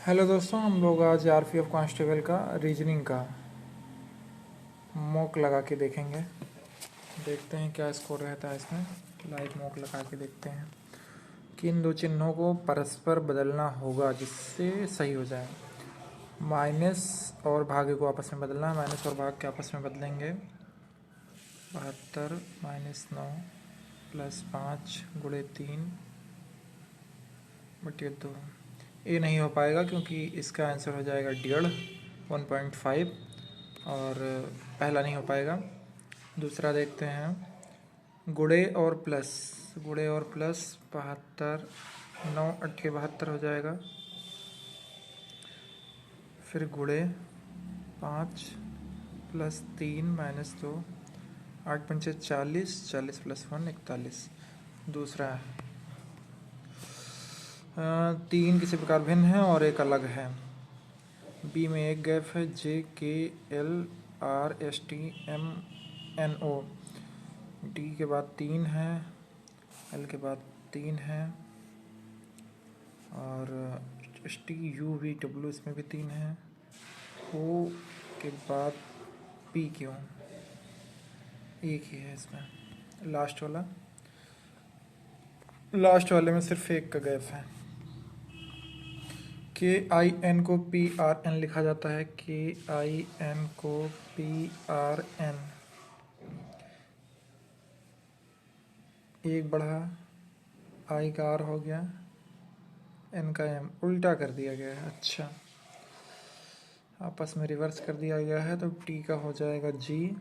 Hello दोस्तों, हम लोग आज आरपीएफ कांस्टेबल का रीजनिंग का मॉक लगा के देखेंगे। देखते हैं क्या स्कोर रहता है इसमें। लाइव मॉक लगा के देखते हैं कि इन दो चिन्हों को परस्पर बदलना होगा जिससे सही हो जाए। माइनस और भागे को आपस में बदलना है। माइनस और भाग के आपस में बदलेंगे। 72 -9 +5 × 3 बटे 2। ये नहीं हो पाएगा क्योंकि इसका आंसर हो जाएगा 1.5 और पहला नहीं हो पाएगा। दूसरा देखते हैं, गुणे और प्लस। 72 9 8 के 72 हो जाएगा। फिर गुणे 5 +3 -2 8 पंचे 40 40 + 1 41। दूसरा 3 किसी प्रकार भिन्न है और एक अलग है। बी में एक गैप है। JKLRSTMNO। डी के बाद 3 है। एल के बाद 3 है और STUVW इसमें भी 3 है। ओ के बाद PQ एक ही है इसमें। लास्ट वाले में सिर्फ एक का गैप है। KIN को PRN लिखा जाता है। KIN को PRN। एक बढ़ा, I का R हो गया, N का M उल्टा कर दिया गया है। अच्छा, आपस में रिवर्स कर दिया गया है तो T का हो जाएगा G,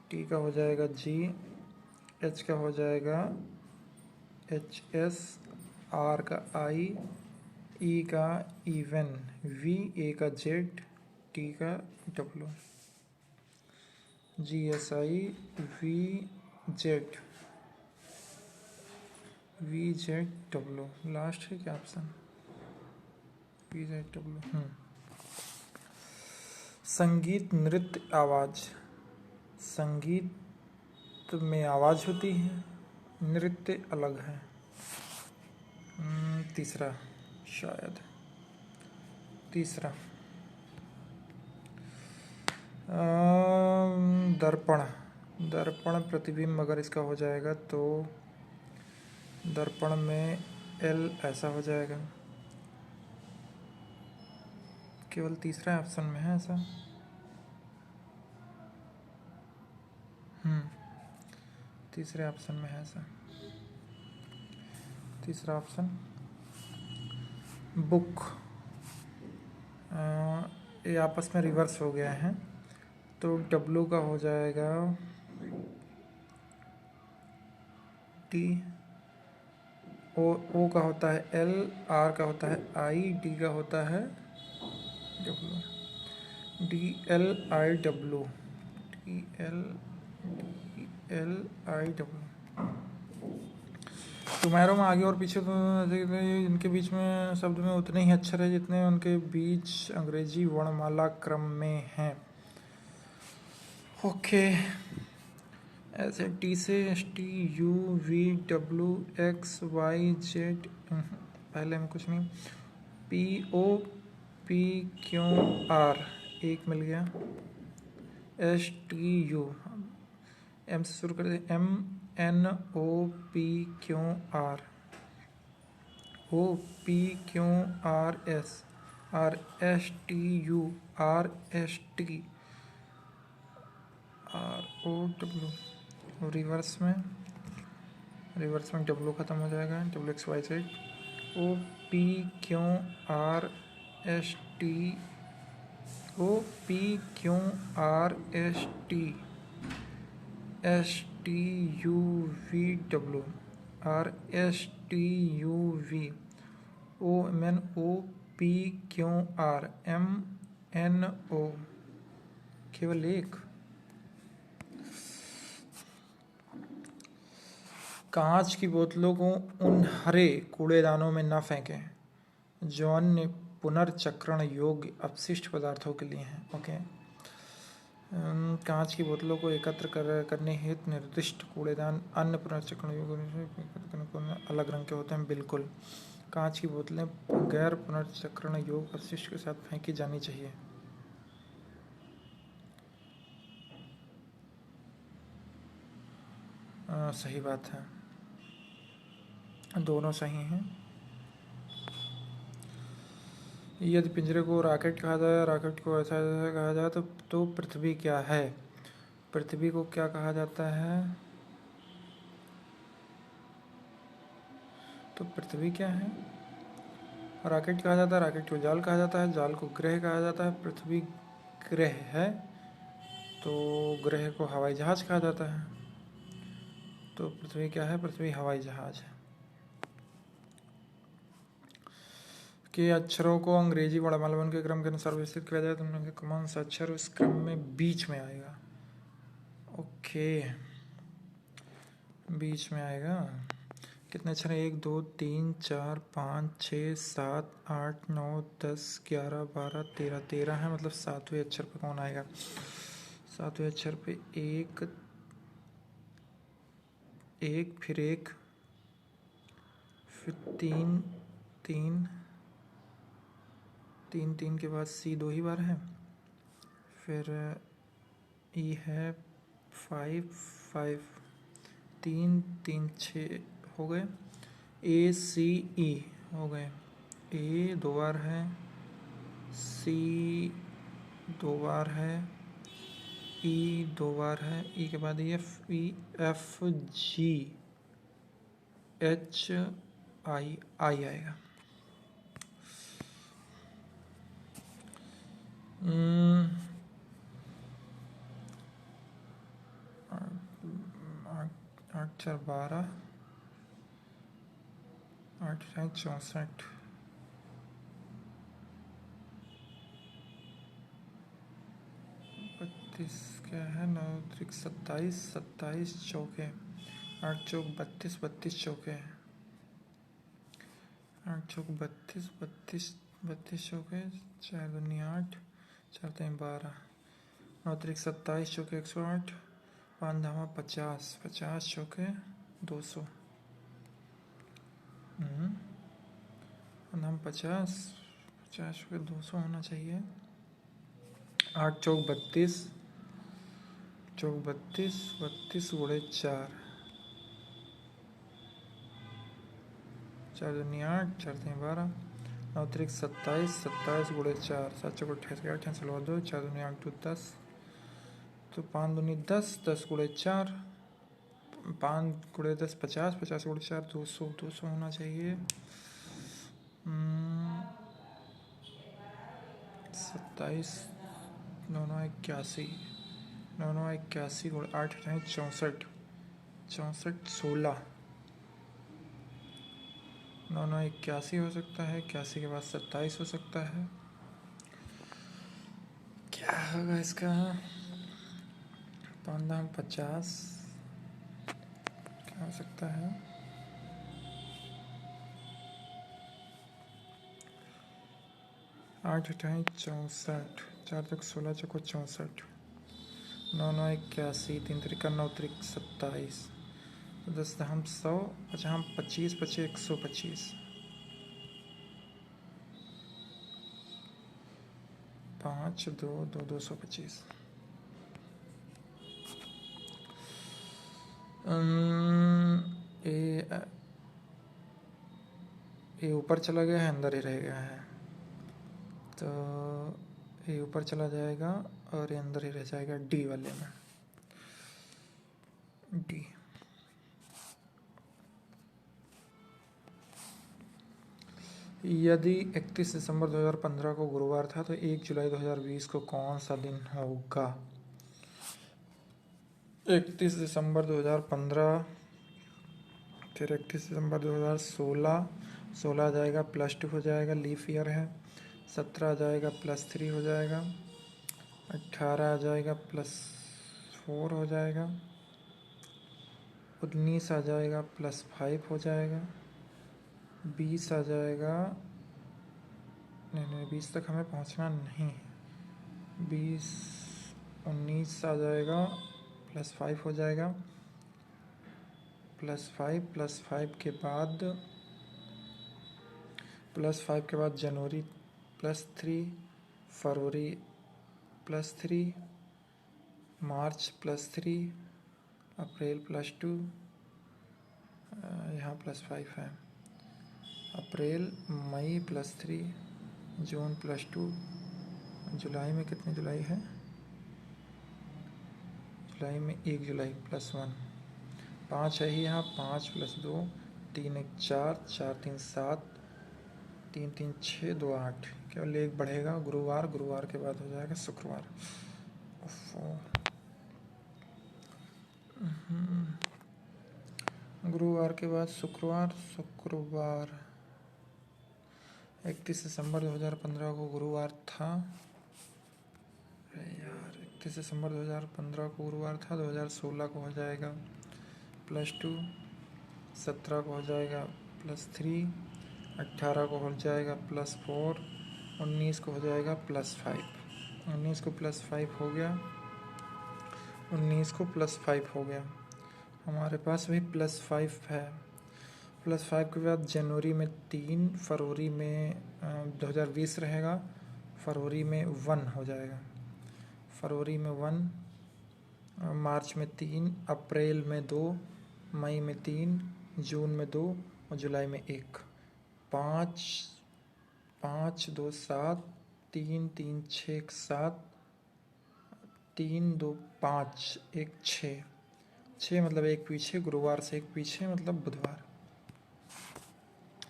T का हो जाएगा G, H का हो जाएगा HS, R का I, E का इवन, V, A का Z, T का W, GSI VZW। लास्ट है क्या ऑप्शन? VZW। संगीत, नृत्य, आवाज। संगीत में आवाज होती है, नृत्य अलग है। तीसरा शायद तीसरा दर्पण। दर्पण प्रतिबिंब अगर इसका हो जाएगा तो दर्पण में L ऐसा हो जाएगा। केवल तीसरा ऑप्शन में है ऐसा। तीसरे ऑप्शन में है ऐसा। तीसरा ऑप्शन बुक। ये आपस में रिवर्स हो गया है तो W का हो जाएगा T, O का होता है L, R का होता है I, D का होता है W, DLIW, DLIW। टुमारो में आगे और पीछे तो इनके बीच में शब्द में उतने ही अक्षर है जितने उनके बीच अंग्रेजी वर्णमाला क्रम में हैं। ओके, ऐसे T से STUVWXYZ, पहले में कुछ नहीं। POPQR एक मिल गया। STU M से शुरू कर दे। MNOPQR OPQRS RSTURST ROW। Reverse में W ख़त्म हो जाएगा। WXYZ OPQRST STUVW RSTUV OMNOPQR MNO। केवल एक। कांच की बोतलों को उन हरे कूड़ेदानों में न फेंकें जो अन्य पुनर्चक्रण योग्य अपशिष्ट पदार्थों के लिए हैं। ओके, कांच की बोतलों को एकत्र करने हेतु निर्दिष्ट कूड़ेदान अन्य पुनर्चक्रण योग्य अलग रंग के होते हैं। बिल्कुल, कांच की बोतलें गैर पुनर्चक्रण योग्य अपशिष्ट के साथ फेंकी जानी चाहिए। सही बात है, दोनों सही हैं। यदि पिंजरे को रॉकेट कहा जाए, रॉकेट को ऐसा ऐसा कहा जाए तो पृथ्वी क्या है? पृथ्वी को क्या कहा जाता है? तो पृथ्वी क्या है? रॉकेट कहा जाता है, रॉकेट को जाल कहा जाता है, जाल को ग्रह कहा जाता है। पृथ्वी ग्रह है तो ग्रह को हवाई जहाज कहा जाता है। तो पृथ्वी क्या है? पृथ्वी हवाई जहाज है। के अक्षरों को अंग्रेजी वर्णमाला के क्रम के अनुसार व्यवस्थित किया जाए तो उनमें कौन सा अक्षर उस क्रम में बीच में आएगा? ओके, बीच में आएगा। कितने अक्षर हैं? 1 2 3 4 5 6 7 8 9 10 11 12 13 13 है, मतलब 7वें अक्षर पे कौन आएगा? 7वें अक्षर पे एक, फिर एक, फिर तीन, तीन, तीन, तीन के बाद सी 2 ही बार है, फिर ई है 5 5, 3 3 6 हो गए। ए सी ई हो गए। ए 2 बार है, सी 2 बार है, ई 2 बार है, ई के बाद F, E F G H I I आएगा। आठ 4 12, 8 64, 32 क्या है? 9 3 27, 27 चौके, 8 चौक 32, 32 चौके, 8 चौक 32, 32, 32 चौके, 4 दूनी 8, 4 3 12, 9 3 27 चौके 108, 5 धामा 50, 50 चौके 200, 5 धाम 50, 50 चौके 200 होना चाहिए। 8 चौक 32, चौक 32, 32 गुणे 4, 4 दूनी 8, 4 3 12, 9 3 27, 27 गुणे 4, 7 चौक 28, 28 चलवा 2, 4 दूनी 8 2 10, तो 5 दूनी 10, 10 गुणे 4, 5 गुणे 10 50, 50 गुणे 4 200, 200 होना चाहिए। 27, 9 9 81, 9 9 81 गुणे 8 64, 64 16, 9 9 81 हो सकता है, 81 के बाद 27 हो सकता है। क्या होगा इसका? 5 दाम 50, क्या हो सकता है? 8 64, 4 तक 16 चौको 64, 9 9 81, 3 3 9 3 27, 10 धाम 100, 50 25 25 125, 5 2 2 225। ये ऊपर चला गया है, अंदर ही रह गया है, तो ये ऊपर चला जाएगा और ये अंदर ही रह जाएगा डी वाले में। डी। यदि 31 दिसंबर 2015 को गुरुवार था तो 1 जुलाई 2020 को कौन सा दिन होगा? 31 दिसंबर 2015, फिर 31 दिसंबर 2016, 16 आ जाएगा +2 हो जाएगा, लीफ ईयर है। 17 आ जाएगा +3 हो जाएगा, 18 आ जाएगा +4 हो जाएगा, 19 आ जाएगा +5 हो जाएगा, 20 आ जाएगा, नहीं 20 तक हमें पहुंचना नहीं, 20 19 आ जाएगा +5 हो जाएगा, +5 के बाद +5 के बाद जनवरी +3, फरवरी +3, मार्च +3, अप्रैल +2, यहाँ +5 है, अप्रैल मई +3, जून +2, जुलाई में कितनी जुलाई है, जुलाई में 1 जुलाई +1, 5 है ही यहाँ, 5 + 2, 3 1 4, 4 3 7, 3 3 6, 2 8, केवल एक बढ़ेगा गुरुवार, गुरुवार के बाद हो जाएगा शुक्रवार। गुरुवार के बाद शुक्रवार, शुक्रवार 31 दिसंबर 2015 को गुरुवार था। यार 31 दिसंबर 2015 को गुरुवार था, 2016 को हो जाएगा +2, 17 को हो जाएगा +3, 18 को हो जाएगा +4, 19 को हो जाएगा +5, 19 को +5 हो गया, 19 को +5 हो गया, हमारे पास भी +5 है। +5 के बाद जनवरी में 3, फरवरी में 2020 रहेगा, फरवरी में 1 हो जाएगा, फरवरी में 1, मार्च में 3, अप्रैल में 2, मई में 3, जून में 2 और जुलाई में 1। 5 5 2 7, 3 3 6 7, 3 2 5 1 6, 6 मतलब एक पीछे, गुरुवार से एक पीछे मतलब बुधवार।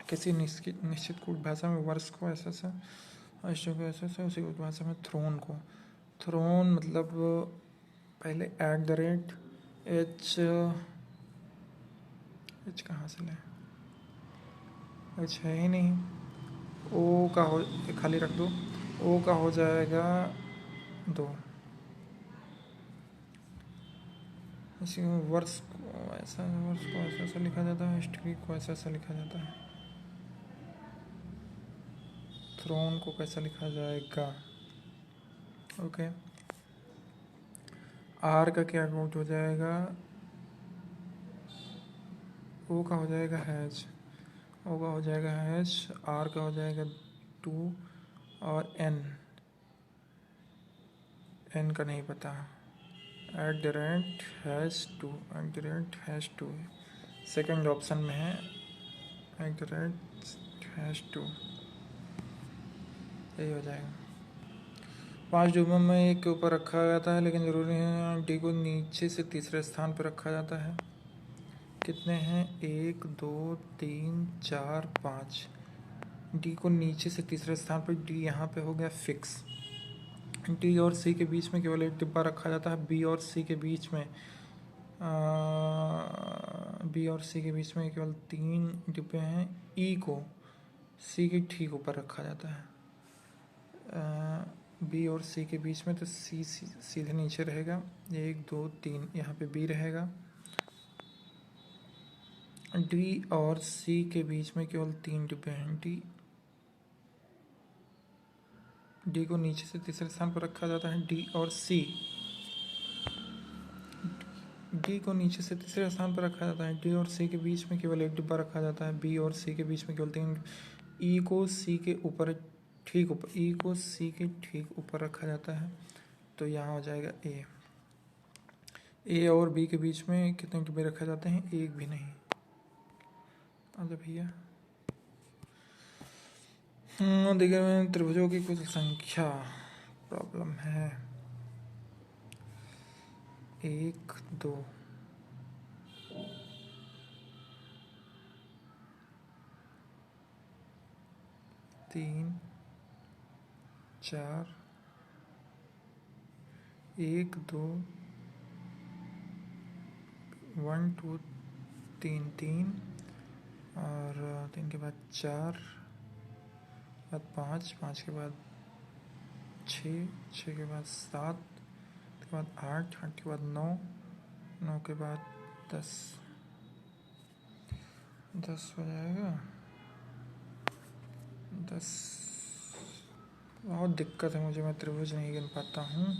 किसी निश्चित कूट भाषा में वर्ष को ऐसा सा, अष्टों को ऐसा सा, उसी कूट भाषा में थ्रोन को, थ्रोन मतलब पहले @ एच कहाँ से ले, एच है ही नहीं, ओ का हो, खाली रख दो, ओ का हो जाएगा 2, इसी वर्ष को ऐसा लिखा जाता है, हिस्ट्री को ऐसा लिखा जाता है, थ्रोन को कैसा लिखा जाएगा। ओके, आर का क्या कोट हो जाएगा, ओ का हो जाएगा हैज, ओ का हो जाएगा हैज, आर का हो जाएगा 2 और एन का नहीं पता, @##2 सेकेंड ऑप्शन में है, @#2 यही हो जाएगा। 5 डूबों में एक के ऊपर रखा जाता है, लेकिन ज़रूरी है डी को नीचे से तीसरे स्थान पर रखा जाता है। कितने हैं, 1 2 3 4 5, डी को नीचे से तीसरे स्थान पर, डी यहाँ पे हो गया फिक्स। डी और सी के बीच में केवल एक डिब्बा रखा जाता है, बी और सी के बीच में केवल 3 डिब्बे हैं। ई को सी के ठीक ऊपर रखा जाता है, बी और सी के बीच में, तो सी सीधे नीचे रहेगा, 1 2 3 यहाँ पे बी रहेगा। डी और सी के बीच में केवल 3 डिब्बे हैं, डी को नीचे से तीसरे स्थान पर रखा जाता है, डी और सी, डी को नीचे से तीसरे स्थान पर रखा जाता है, डी और सी के बीच में केवल एक डिब्बा रखा जाता है, बी और सी के बीच में केवल 3, ई को सी के ऊपर ठीक ऊपर, ई को सी के ठीक ऊपर रखा जाता है, तो यहाँ हो जाएगा ए और बी के बीच में कितने डिब्बे रखे जाते हैं, एक भी नहीं। अच्छा भैया, देखिए में त्रिभुजों की कुछ संख्या प्रॉब्लम है, 1 2 3 4, 1 2 1 2 3 3 और 3 के बाद 4, बाद 5, 5 के बाद 6, 6 के बाद 7, के बाद 8, 8 के बाद 9, 9 के बाद 10, 10 हो जाएगा, 10। बहुत दिक्कत है मुझे, मैं त्रिभुज नहीं गिन पाता हूँ।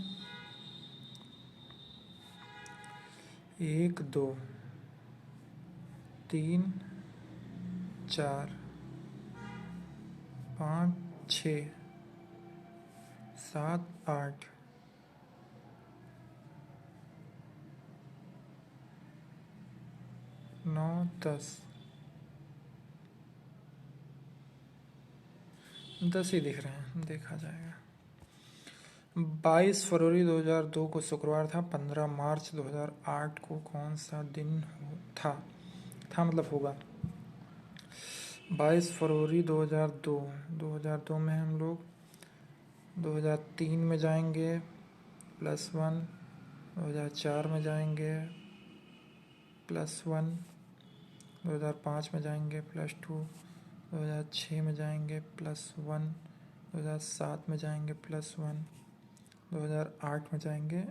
1 2 3 4 5 6 7 8 9 10 10 ही दिख रहे हैं, देखा जाएगा। 22 फरवरी 2002 को शुक्रवार था। 15 मार्च 2008 को कौन सा दिन था मतलब होगा। 22 फरवरी 2002 में हम लोग 2003 में जाएंगे +1, 2004 में जाएंगे +1, 2005 में जाएंगे +2, 2006 में जाएंगे +1, 2007 में जाएंगे +1, 2008 में जाएंगे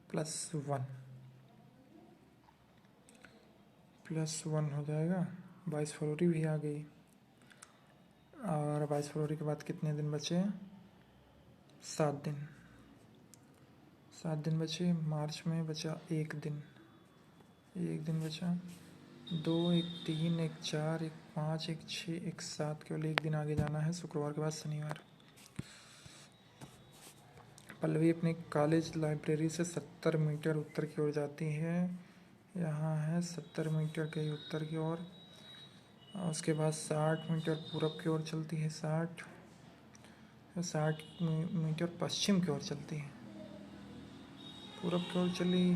+1 हो जाएगा। 22 फरवरी भी आ गई। और 22 फरवरी के बाद कितने दिन बचे? 7 दिन। 7 दिन बचे। मार्च में बचा 1 दिन, 1 दिन बचा। 2 1 3 1 4 1 5 1 6 1 7, केवल 1 दिन आगे जाना है, शुक्रवार के बाद शनिवार। पल्लवी अपनी कॉलेज लाइब्रेरी से 70 मीटर उत्तर की ओर जाती है। यहाँ है 70 मीटर के उत्तर की ओर, और उसके बाद 60 मीटर पूरब की ओर चलती है। 60 मीटर पश्चिम की ओर चलती है। पूरब की ओर चली,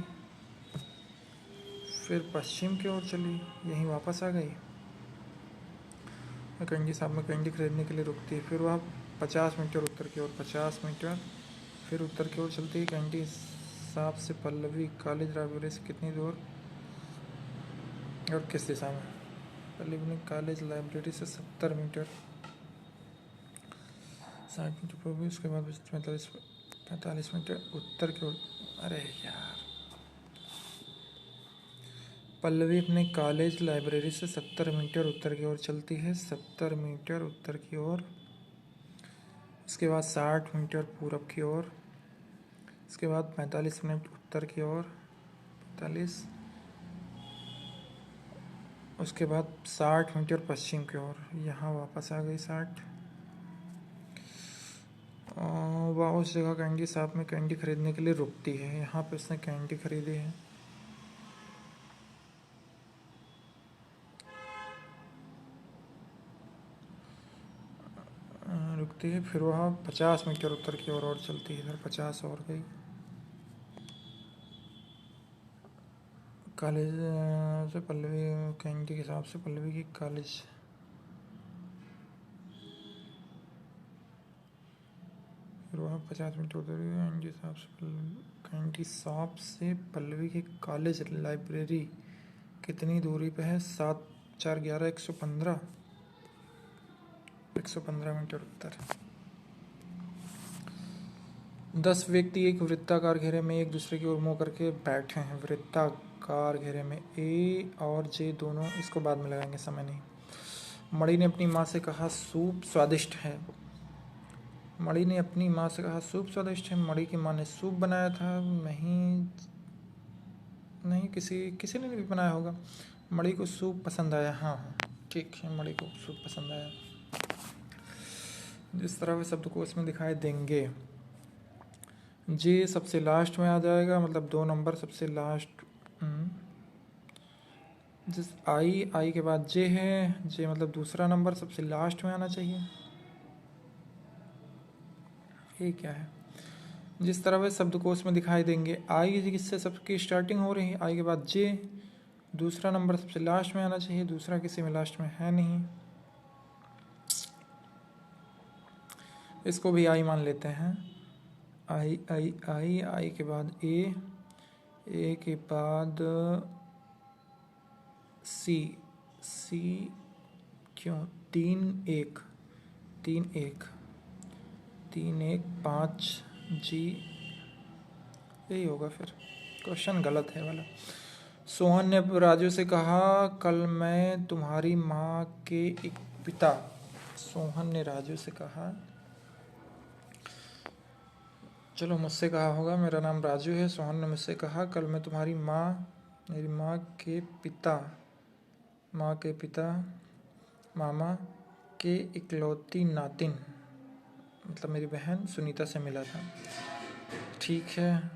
फिर पश्चिम की ओर चली, यहीं वापस आ गई। कैंडी शॉप में कैंडी खरीदने के लिए रुकती है। फिर वह 50 मीटर उत्तर की ओर, 50 मीटर फिर उत्तर की ओर चलती है। कैंडी शॉप से पल्लवी कॉलेज लाइब्रेरी से कितनी दूर और किस दिशा में? पल्लवी ने कॉलेज लाइब्रेरी से 70 मीटर, 60 मीटर पूर्व, उसके बाद 45 मीटर उत्तर की ओर। अरे यार, पल्लवी अपने कॉलेज लाइब्रेरी से 70 मीटर उत्तर की ओर चलती है। 70 मीटर उत्तर की ओर, इसके बाद 60 मीटर पूरब की ओर, इसके बाद 45 मिनट उत्तर की ओर, 45, उसके बाद 60 मीटर पश्चिम की ओर, यहाँ वापस आ गई 60। वह उस जगह कैंडी शॉप में कैंडी खरीदने के लिए रुकती है। यहाँ पे उसने कैंडी खरीदी है। रुकती है, फिर वह 50 मीटर उत्तर की ओर और चलती है। इधर 50 और गई। कॉलेज से पल्लवी कैंडी के हिसाब से पल्लवी की कॉलेज, फिर वह 50 मीटर उतर गई। कैंडी शॉप से पल्लवी की कॉलेज लाइब्रेरी कितनी दूरी पे है? 7 4 11 115, 115 मीटर उत्तर। 10 व्यक्ति एक वृत्ताकार घेरे में एक दूसरे की ओर मुंह करके बैठे हैं। वृत्ताकार घेरे में ए और जे दोनों, इसको बाद में लगाएंगे, समय नहीं। मणि ने अपनी माँ से कहा सूप स्वादिष्ट है। मणि ने अपनी माँ से कहा सूप स्वादिष्ट है। मणि की माँ ने सूप बनाया था। नहीं, किसी ने भी बनाया होगा। मणि को सूप पसंद आया। हाँ, ठीक है, मणि को सूप पसंद आया। जिस तरह वे शब्दकोश में दिखाई देंगे। जे सबसे लास्ट में आ जाएगा, मतलब 2 नंबर सबसे लास्ट। जिस आई के बाद जे है, जे मतलब दूसरा नंबर सबसे लास्ट में आना चाहिए। ये क्या है? जिस तरह वे शब्दकोश में दिखाई देंगे। आई जिससे सबकी स्टार्टिंग हो रही है, आई के बाद जे, दूसरा नंबर सबसे लास्ट में आना चाहिए, दूसरा किसी में लास्ट में है नहीं। इसको भी आई मान लेते हैं। आई के बाद ए के बाद सी क्यों? 3 1 5 जी, यही होगा फिर। क्वेश्चन गलत है वाला। सोहन ने राजू से कहा कल मैं तुम्हारी माँ के एक पिता। सोहन ने राजू से कहा, चलो मुझसे कहा होगा, मेरा नाम राजू है। सोहन ने मुझसे कहा कल मैं तुम्हारी मेरी माँ के पिता मामा के इकलौती नातिन, मतलब मेरी बहन सुनीता से मिला था। ठीक है।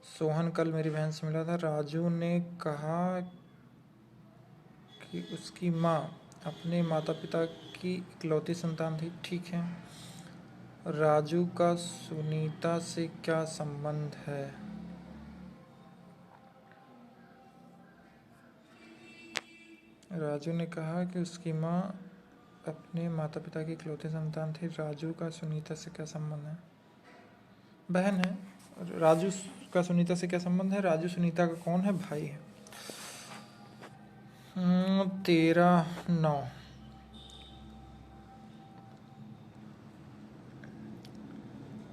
सोहन कल मेरी बहन से मिला था। राजू ने कहा कि उसकी माँ अपने माता पिता की इकलौती संतान थी। ठीक है। राजू का सुनीता से क्या संबंध है? राजू ने कहा कि उसकी माँ अपने माता पिता की इकलौती संतान थी। राजू का सुनीता से क्या संबंध है? बहन है। राजू का सुनीता से क्या संबंध है? राजू सुनीता का कौन है? भाई है। 13/9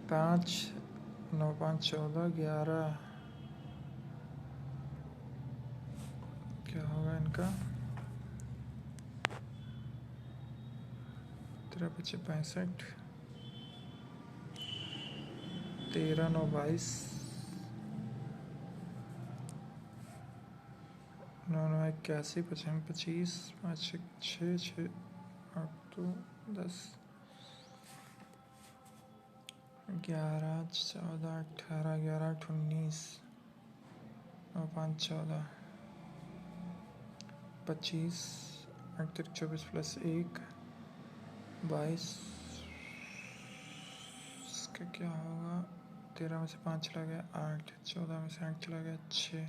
5 9 5 14 11 क्या होगा इनका? 13 25 65 13 9 22 9 9 81 55 25 5 6 6 8 2 10 11 14 18 11 8 19 9 5 14 25 8 3 24 प्लस 1 22। इसका क्या होगा? 13 में से 5 चला गया 8, 14 में से 8 चला गया 6।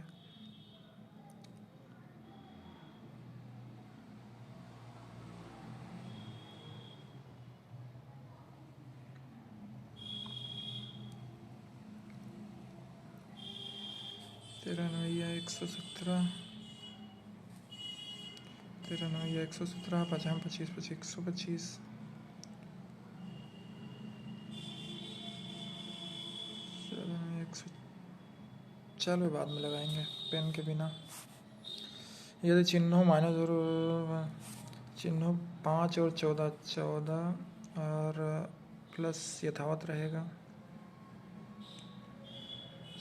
तेरह नवैया 117 13 नवैया 117 50 25 25 125 चलो बाद में लगाएंगे पेन के बिना। यदि चिन्हों माइनस और चिन्हों 5 और 14 14 और प्लस यथावत रहेगा।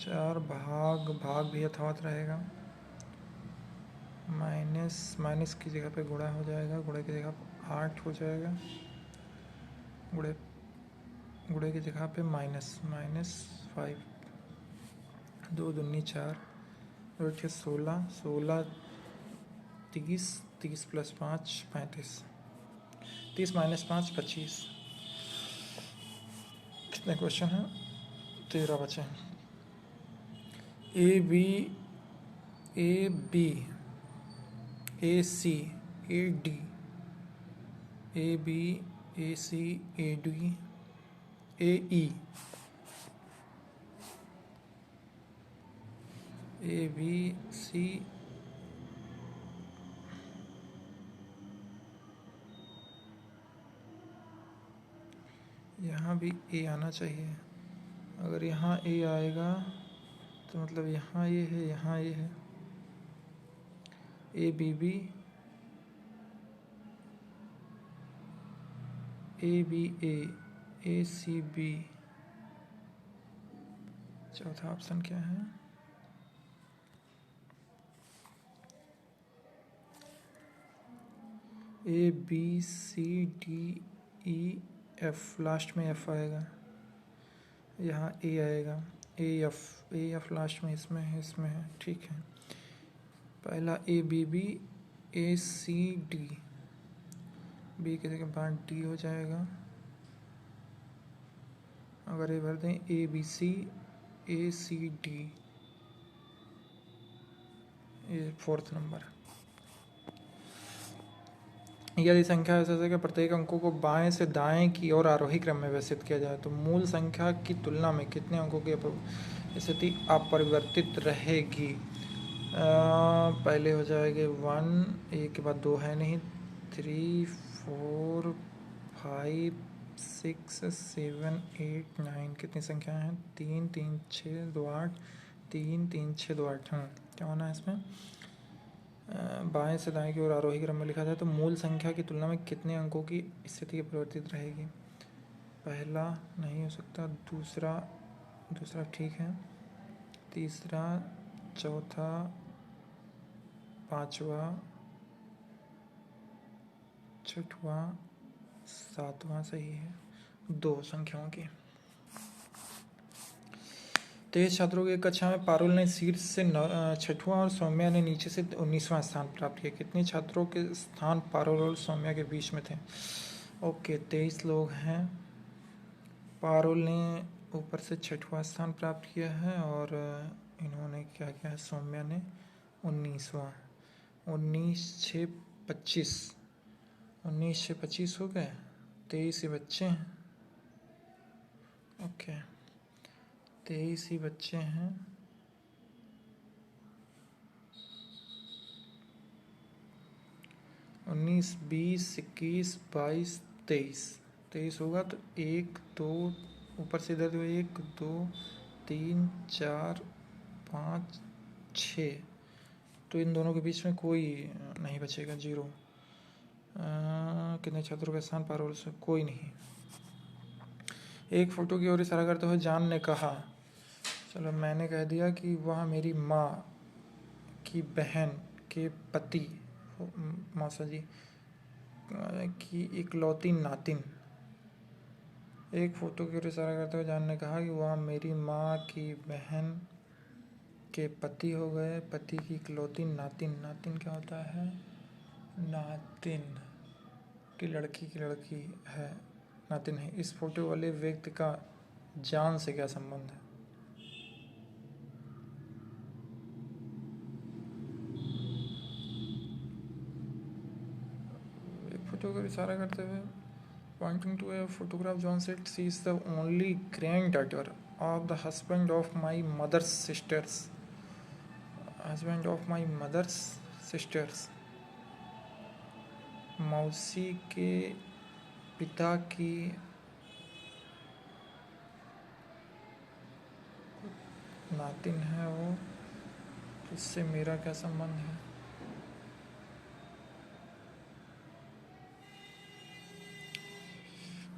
4 भाग भी यथावत रहेगा। माइनस की जगह पे गुणा हो जाएगा। गुणे की जगह 8 हो जाएगा। गुणे की जगह पे माइनस 5 2 दूनी 4 और 16 16 30 30 प्लस 5 35 30 माइनस 5 25। कितने क्वेश्चन हैं? 13 बचे हैं। A B A C A D A B A C A D A E A B C यहाँ भी ए आना चाहिए। अगर यहाँ ए आएगा तो मतलब यहाँ ये है, यहाँ ये है। A B B A B A C B. चौथा ऑप्शन क्या है? A B C D E F, last में एफ आएगा। यहाँ ए आएगा। ए एफ लास्ट में इसमें है। ठीक है। पहला A B B A C D, B के जगह बाद डी हो जाएगा। अगर ये भर दें ए बी सी ए सी डी, ये 4th नंबर। यदि संख्या ऐसे है कि प्रत्येक अंकों को बाएं से दाएं की ओर आरोही क्रम में व्यवस्थित किया जाए तो मूल संख्या की तुलना में कितने अंकों की स्थिति अपरिवर्तित रहेगी? पहले हो जाएंगे 1, एक के बाद 2 है नहीं, 3 4 5 6 7 8 9। कितनी संख्या हैं? 3 3 6 2 8 3 3 6 2 8। क्या होना है इसमें? बाएं से दाएं की ओर आरोही क्रम में लिखा जाए तो मूल संख्या की तुलना में कितने अंकों की स्थिति परिवर्तित रहेगी? पहला नहीं हो सकता, दूसरा ठीक है, तीसरा, चौथा, पांचवा, छठवां, सातवां सही है, 2 संख्याओं की। 23 छात्रों की एक कक्षा में पारुल ने शीर्ष से 6वां और सौम्या ने नीचे से 19वां स्थान प्राप्त किया। कितने छात्रों के स्थान पारुल और सौम्या के बीच में थे? ओके, 23 लोग हैं। पारुल ने ऊपर से 6वां स्थान प्राप्त किया है और इन्होंने क्या किया है, सौम्या ने 19वां। 19 6 25, 19 6 25 हो गए, 23 ही बच्चे हैं। ओके, 23 ही बच्चे हैं। उन्नीस 20 21 22 23 होगा तो 1 2 ऊपर से इधर 1 2 3 4 5 6, तो इन दोनों के बीच में कोई नहीं बचेगा, 0। कितने छात्रों का स्थान पारुल से? कोई नहीं। एक फोटो की ओर इशारा करते हुए जान ने कहा, चलो मैंने कह दिया कि वह मेरी माँ की बहन के पति, मौसा जी की इकलौती नातिन। एक फोटो की ओर इशारा करते हुए जान ने कहा कि वह मेरी माँ की बहन के पति हो गए, पति की इकलौती नातिन। नातिन क्या होता है? नातिन की लड़की है, नातिन है। इस फोटो वाले व्यक्ति का जान से क्या संबंध है? एक फोटो को इशारा करते हुए, pointing to a photograph, John said, she is the only granddaughter of the husband of my mother's sisters. मौसी के पिता की नातिन है वो, तो इससे मेरा क्या संबंध है?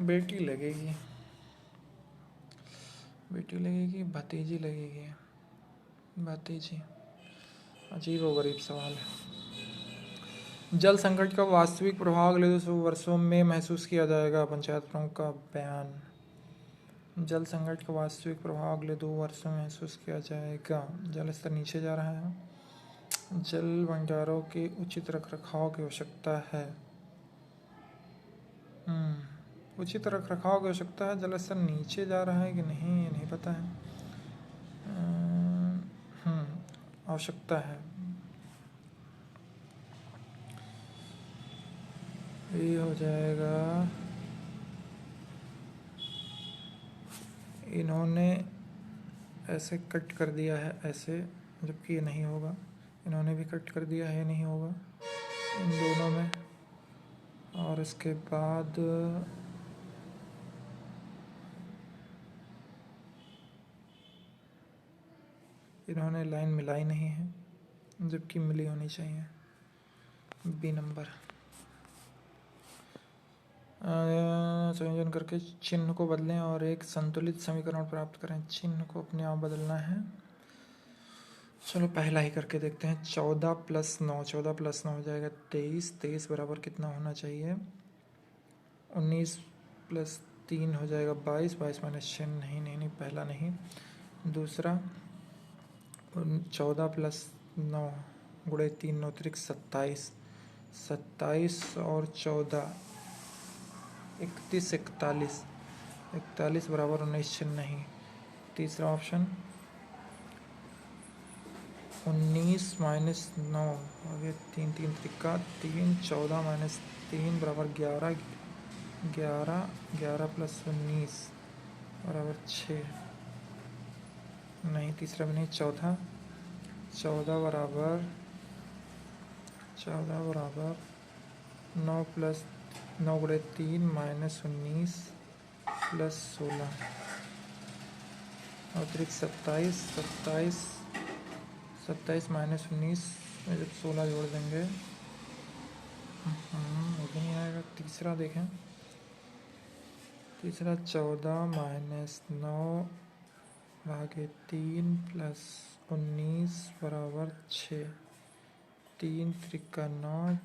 बेटी लगेगी, भतीजी लगेगी, भतीजी। अजीब व गरीब सवाल है। जल संकट का वास्तविक प्रभाव अगले 200 वर्षों में महसूस किया जाएगा। पंचायत प्रमुख का बयान। जल संकट का वास्तविक प्रभाव अगले 2 वर्षों में महसूस किया जाएगा। जल स्तर नीचे जा रहा है, जल भंडारों के उचित रखरखाव की आवश्यकता है। उचित रखरखाव की आवश्यकता है। जल स्तर नीचे जा रहा है कि नहीं, ये नहीं पता है। आवश्यकता है। ये हो जाएगा, इन्होंने ऐसे कट कर दिया है ऐसे, जबकि ये नहीं होगा। इन्होंने भी कट कर दिया है, नहीं होगा इन दोनों में। और इसके बाद इन्होंने लाइन मिलाई नहीं है, जबकि मिली होनी चाहिए। B number. संयोजन करके चिन्ह को बदलें और एक संतुलित समीकरण प्राप्त करें। चिन्ह को अपने आप बदलना है। चलो पहला ही करके देखते हैं। 14 + 9, 14 + 9 हो जाएगा 23। 23 बराबर कितना होना चाहिए? 19 + 3 हो जाएगा 22। 22 - 6, नहीं, पहला नहीं। दूसरा 14 + 9 गुणे 3 9 त्रिक 27। 27 और 14 31 41। 41 बराबर 19, 6 नहीं। तीसरा ऑप्शन 19 - 9 आगे 3 3 त्रिका 3। 14 - 3 बराबर 11। 11 + 19 बराबर 6 नहीं। तीसरा भी नहीं। चौथा 14 बराबर 9 + 9 गुणे 3 - 19 + 16 अतिरिक्त 27। 27 - 19 में जब 16 जोड़ देंगे वो भी नहीं आएगा। तीसरा देखें, तीसरा 14 - 9 भागे 3 + 19 बराबर 6। 3 त्रिका 9,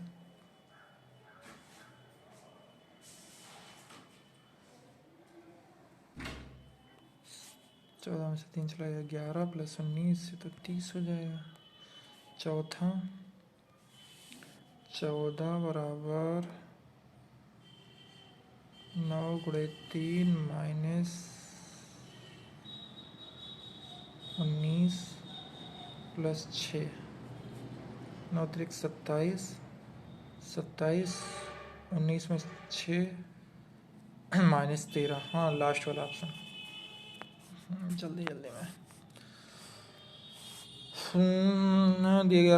14 में से 3 चला गया, 11 + 19 से तो 30 हो जाएगा। चौथा 14 बराबर 9 × 3 - 19 + 6, 9 × 27, 27, 19 में 6 -13। हाँ, लास्ट वाला ऑप्शन। जल्दी जल्दी में दिए गए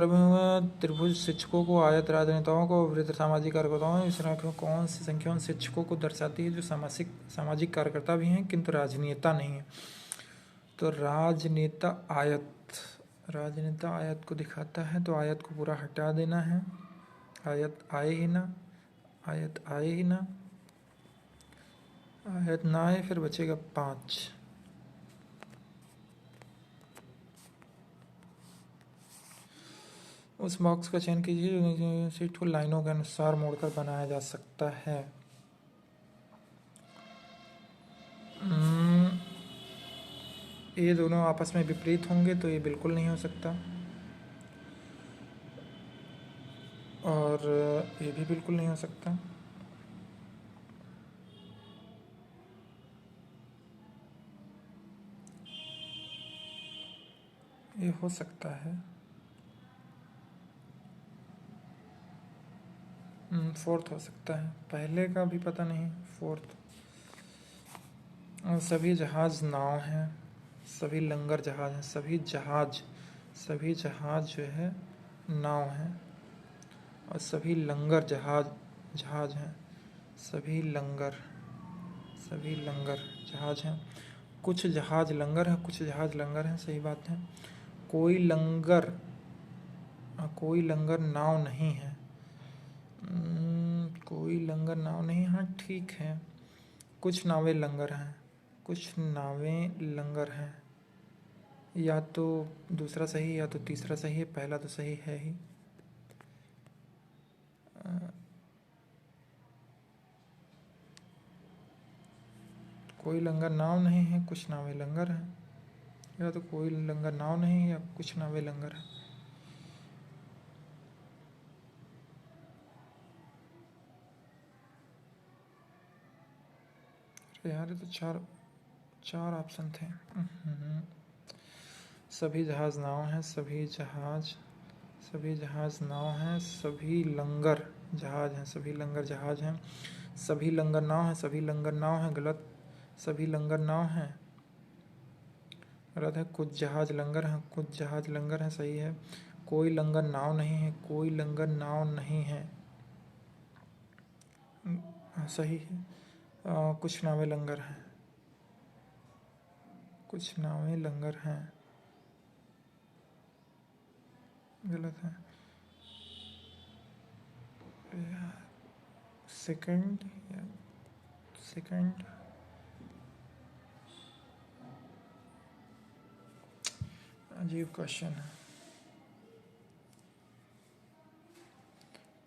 त्रिभुज शिक्षकों को आयत राजनेताओं को वृद्ध सामाजिक कार्यकर्ताओं इस तरह की कौन सी संख्या उन शिक्षकों को दर्शाती है जो सामाजिक कार्यकर्ता भी हैं किंतु राजनेता नहीं है? तो राजनेता आयत को दिखाता है, तो आयत को पूरा हटा देना है। आयत आए ही ना, आयत ना आए, फिर बचेगा 5। उस बॉक्स का चयन कीजिए सीट को लाइनों के अनुसार मोड़कर बनाया जा सकता है। ये दोनों आपस में विपरीत होंगे तो ये बिल्कुल नहीं हो सकता, और ये भी बिल्कुल नहीं हो सकता। ये हो सकता है। फोर्थ हो सकता है, पहले का भी पता नहीं, फोर्थ। और सभी जहाज नाव हैं, सभी लंगर जहाज हैं, सभी जहाज जो है नाव हैं, और सभी लंगर जहाज हैं, सभी लंगर जहाज हैं। कुछ जहाज लंगर हैं, कुछ जहाज लंगर हैं, सही बात है। कोई लंगर नाव नहीं है। कोई लंगर नाव नहीं, हाँ ठीक है। कुछ नावें लंगर हैं। या तो दूसरा सही या तो तीसरा सही है, पहला तो सही है ही। कोई लंगर नाव नहीं है, कुछ नावें लंगर हैं। या तो कोई लंगर नाव नहीं है या कुछ नावें लंगर हैं। यार ये तो चार ऑप्शन थे। सभी जहाज नाव हैं, सभी जहाज नाव हैं, सभी लंगर जहाज हैं, सभी लंगर जहाज हैं, सभी लंगर नाव हैं, गलत। सभी लंगर नाव हैं, गलत है। कुछ जहाज लंगर हैं, सही है। कोई लंगर नाव नहीं है, सही है। कुछ नावें लंगर हैं, गलत है। सेकंड अजीब क्वेश्चन है।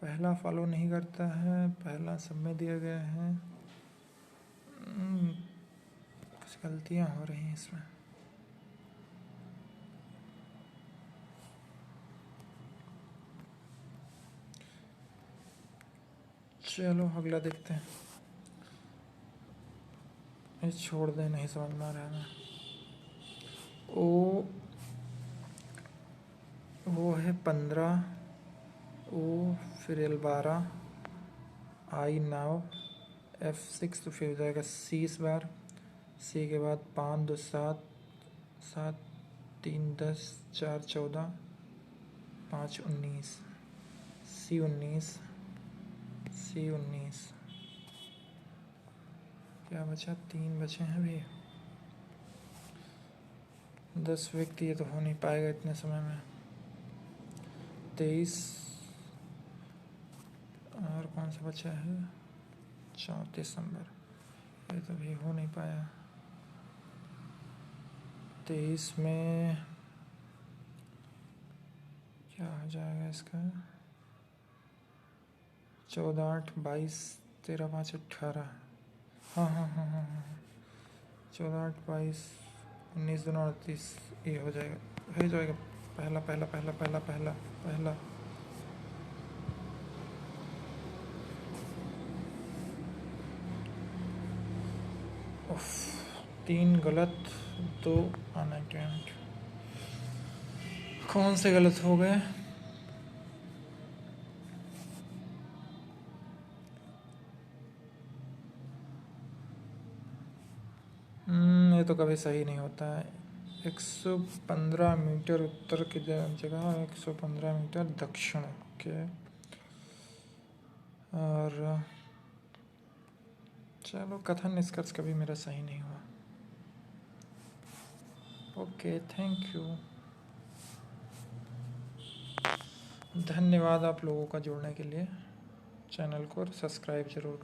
पहला फॉलो नहीं करता है, पहला सब में दिया गया है। कुछ गलतियां हो रही हैं इसमें। चलो अगला देखते हैं। ये छोड़ दे, नहीं समझ में आ रहा है। वो है 15, ओ फिर L12, I नाव, F6 तो फिर हो जाएगा C इस बार। C के बाद 5 2 7, 7 3 10, 4 14, 5 19, C 19। क्या बचा? 3 बचे हैं अभी। 10 व्यक्ति, ये तो हो नहीं पाएगा इतने समय में। 23, और कौन सा बचा है? 34 नंबर, ये तो भी हो नहीं पाया। 23 में क्या हो जाएगा इसका? 14 8 22 13 5 18। हाँ 14 8 22 19 2 29 ये हो जाएगा पहला पहला पहला पहला पहला पहला। उफ, 3 गलत, 2 अनअटेम्प्ट। कौन से गलत हो गए? ये तो कभी सही नहीं होता है। 115 मीटर उत्तर की जगह 115 मीटर दक्षिण के। और चलो, कथन निष्कर्ष कभी मेरा सही नहीं हुआ। ओके, थैंक यू, धन्यवाद आप लोगों का जुड़ने के लिए। चैनल को सब्सक्राइब जरूर करें।